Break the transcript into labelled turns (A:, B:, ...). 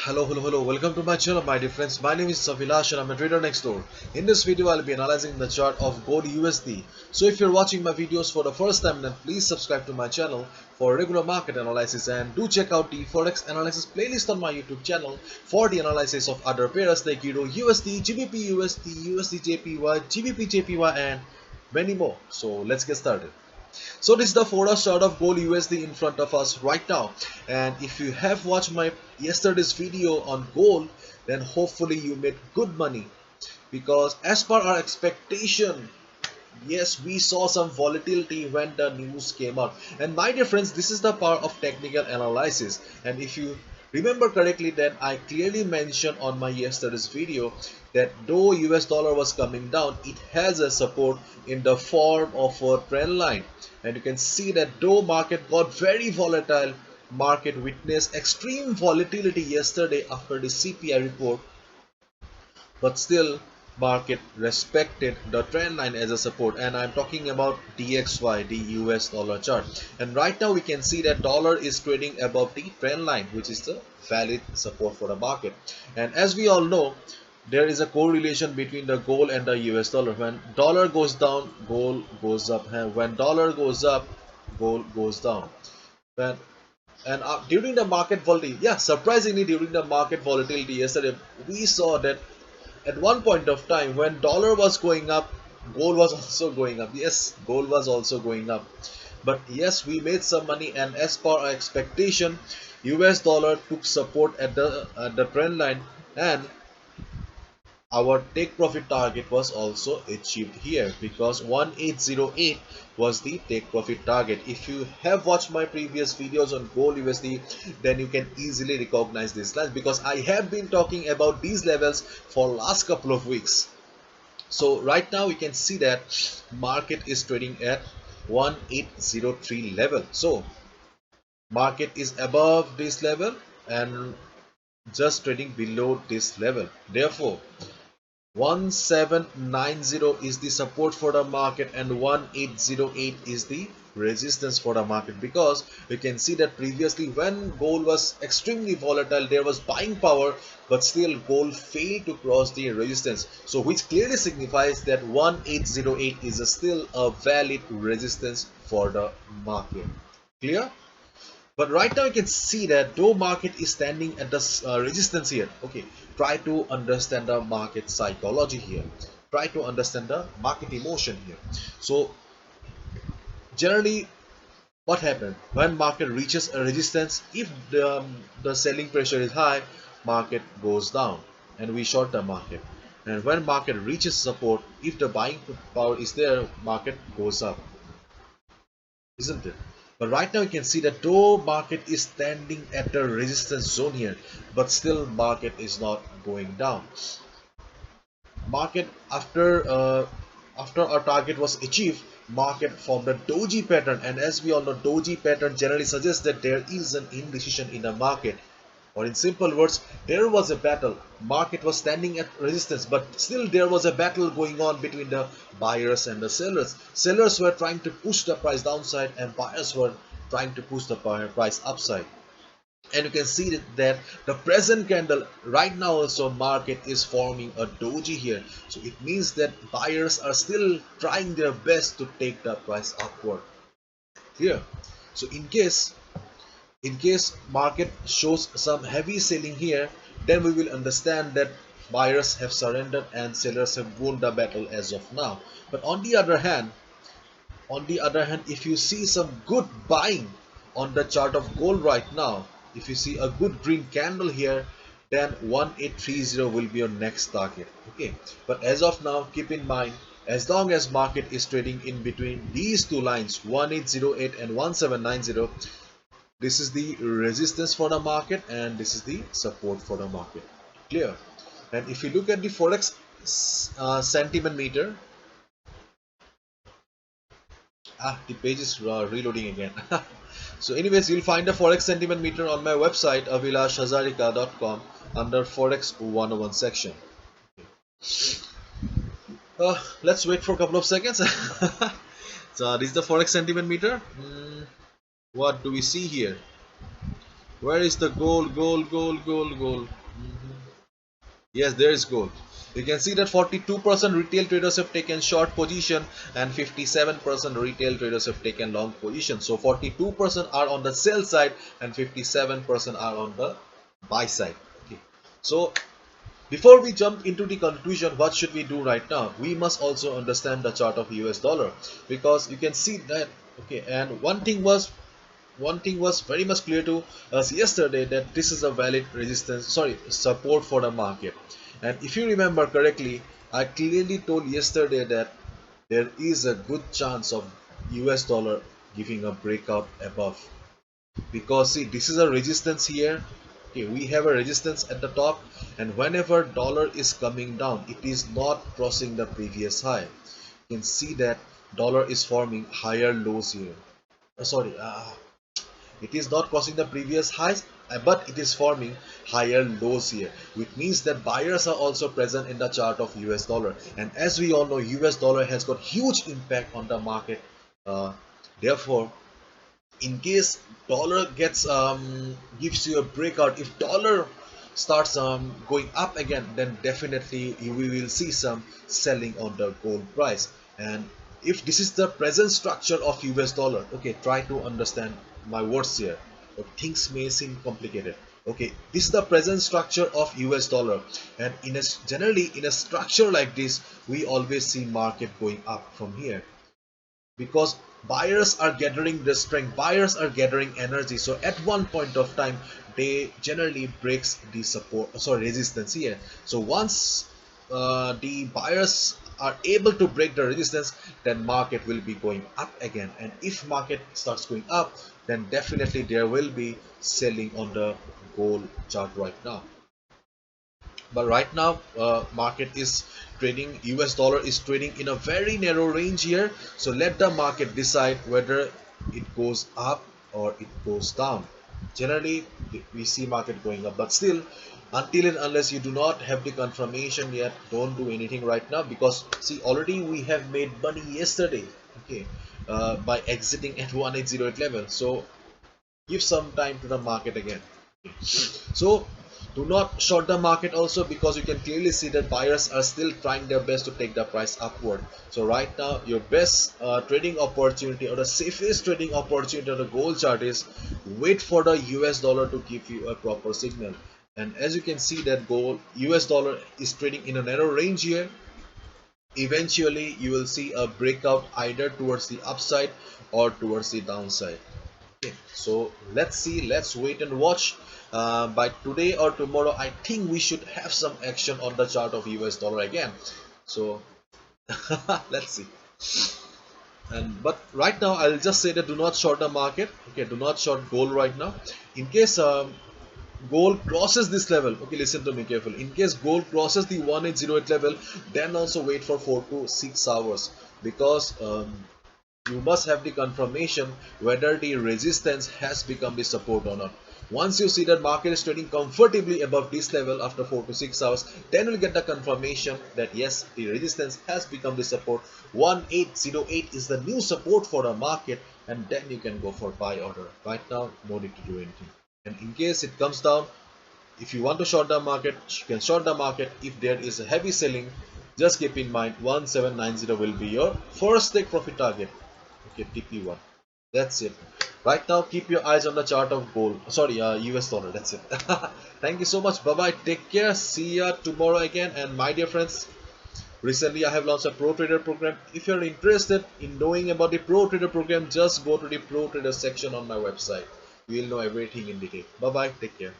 A: Hello. Welcome to my channel, my dear friends. My name is Savilash and I'm a trader next door. In this video, I'll be analyzing the chart of gold USD. So if you're watching my videos for the first time, then please subscribe to my channel for regular market analysis and do check out the Forex analysis playlist on my YouTube channel for the analysis of other pairs like Euro USD, GBP USD, USD JPY, GBP JPY and many more. So let's get started. So this is the forecast chart of gold USD in front of us right now, and if you have watched my yesterday's video on gold, then hopefully you made good money, because as per our expectation, yes, we saw some volatility when the news came out. And my dear friends, this is the power of technical analysis. And if you remember correctly, then I clearly mentioned on my yesterday's video that though US dollar was coming down, it has a support in the form of a trend line. And you can see that though market got very volatile, market witnessed extreme volatility yesterday after the CPI report, but still market respected the trend line as a support, and I'm talking about DXY, the US dollar chart. And right now we can see that dollar is trading above the trend line, which is the valid support for the market. And as we all know, there is a correlation between the gold and the US dollar. When dollar goes down, gold goes up. And when dollar goes up, gold goes down. When during the market volatility, yeah, surprisingly during the market volatility yesterday, we saw that at one point of time when dollar was going up, gold was also going up. Yes, gold was also going up, but yes, we made some money. And as per our expectation, US dollar took support at the trend line, and our take profit target was also achieved here, because 1808 was the take profit target. If you have watched my previous videos on gold USD, then you can easily recognize this line, because I have been talking about these levels for last couple of weeks. So right now we can see that market is trading at 1803 level. So market is above this level and just trading below this level. Therefore 1790 is the support for the market and 1808 is the resistance for the market, because you can see that previously when gold was extremely volatile, there was buying power, but still gold failed to cross the resistance, so which clearly signifies that 1808 is still a valid resistance for the market. Clear? But right now you can see that though market is standing at the resistance here, okay, try to understand the market psychology here, try to understand the market emotion here. So generally what happened when market reaches a resistance, if the selling pressure is high, market goes down and we short the market. And when market reaches support, if the buying power is there, market goes up, isn't it? But right now you can see that though market is standing at the resistance zone here, but still market is not going down. Market after our target was achieved, market formed a doji pattern, and as we all know, doji pattern generally suggests that there is an indecision in the market, or in simple words, there was a battle. Market was standing at resistance, but still there was a battle going on between the buyers and the sellers. Sellers were trying to push the price downside and buyers were trying to push the price upside. And you can see that the present candle right now also market is forming a doji here. So it means that buyers are still trying their best to take the price upward here. So in case market shows some heavy selling here, then we will understand that buyers have surrendered and sellers have won the battle as of now. But on the other hand, if you see some good buying on the chart of gold right now, if you see a good green candle here, then 1830 will be your next target. Okay, but as of now, keep in mind, as long as market is trading in between these two lines, 1808 and 1790, this is the resistance for the market and this is the support for the market. Clear? And if you look at the Forex sentiment meter, the page is reloading again. So anyways, you'll find the Forex sentiment meter on my website avilashhazarika.com under Forex 101 section. Let's wait for a couple of seconds. So this is the Forex sentiment meter. What do we see here? Where is the gold? Gold. Yes, there is gold. You can see that 42% retail traders have taken short position and 57% retail traders have taken long position. So 42% are on the sell side and 57% are on the buy side. Okay. So before we jump into the conclusion, what should we do right now? We must also understand the chart of US dollar, because you can see that, okay, and one thing was very much clear to us yesterday, that this is a valid resistance, sorry, support for the market. And if you remember correctly, I clearly told yesterday that there is a good chance of US dollar giving a breakout above, because see, this is a resistance here. Okay, we have a resistance at the top, and whenever dollar is coming down, it is not crossing the previous high. You can see that dollar is forming higher lows here. Sorry, it is not crossing the previous highs, but it is forming higher lows here, which means that buyers are also present in the chart of US dollar. And as we all know, US dollar has got huge impact on the market. uh, Therefore, in case dollar gets gives you a breakout, if dollar starts going up again, then definitely we will see some selling on the gold price. And if this is the present structure of US dollar, okay, try to understand my words here. Things may seem complicated. Okay, this is the present structure of US dollar, and generally in a structure like this, we always see market going up from here, because buyers are gathering the strength, buyers are gathering energy. So at one point of time, they generally breaks the support, sorry, resistance here. So once the buyers are able to break the resistance, then market will be going up again. And if market starts going up, then definitely there will be selling on the gold chart right now. But right now, market is trading, US dollar is trading in a very narrow range here. So let the market decide whether it goes up or it goes down. Generally we see market going up, but still, until and unless you do not have the confirmation yet, don't do anything right now. Because see, already we have made money yesterday, okay, by exiting at 1808 level. So give some time to the market again. So do not short the market also, because you can clearly see that buyers are still trying their best to take the price upward. So right now, your best trading opportunity, or the safest trading opportunity on the gold chart, is wait for the US dollar to give you a proper signal. And as you can see that gold US dollar is trading in a narrow range here. Eventually you will see a breakout either towards the upside or towards the downside. Okay, so let's see, let's wait and watch. By today or tomorrow, I think we should have some action on the chart of US dollar again. So let's see. And but right now, I'll just say that do not short the market. Okay, do not short gold right now. In case gold crosses this level, okay, listen to me carefully. In case gold crosses the 1808 level, then also wait for 4 to 6 hours, because you must have the confirmation whether the resistance has become the support or not. Once you see that market is trading comfortably above this level after 4 to 6 hours, then you'll get the confirmation that yes, the resistance has become the support. 1808 is the new support for the market, and then you can go for buy order. Right now, no need to do anything. And in case it comes down, if you want to short the market, you can short the market. If there is a heavy selling, just keep in mind 1790 will be your first take profit target. Okay, TP1. That's it. Right now, keep your eyes on the chart of gold. Sorry, US dollar. That's it. Thank you so much. Bye bye. Take care. See ya tomorrow again. And my dear friends, recently I have launched a Pro Trader program. If you're interested in knowing about the Pro Trader program, just go to the Pro Trader section on my website. You will know everything in detail. Bye bye. Take care.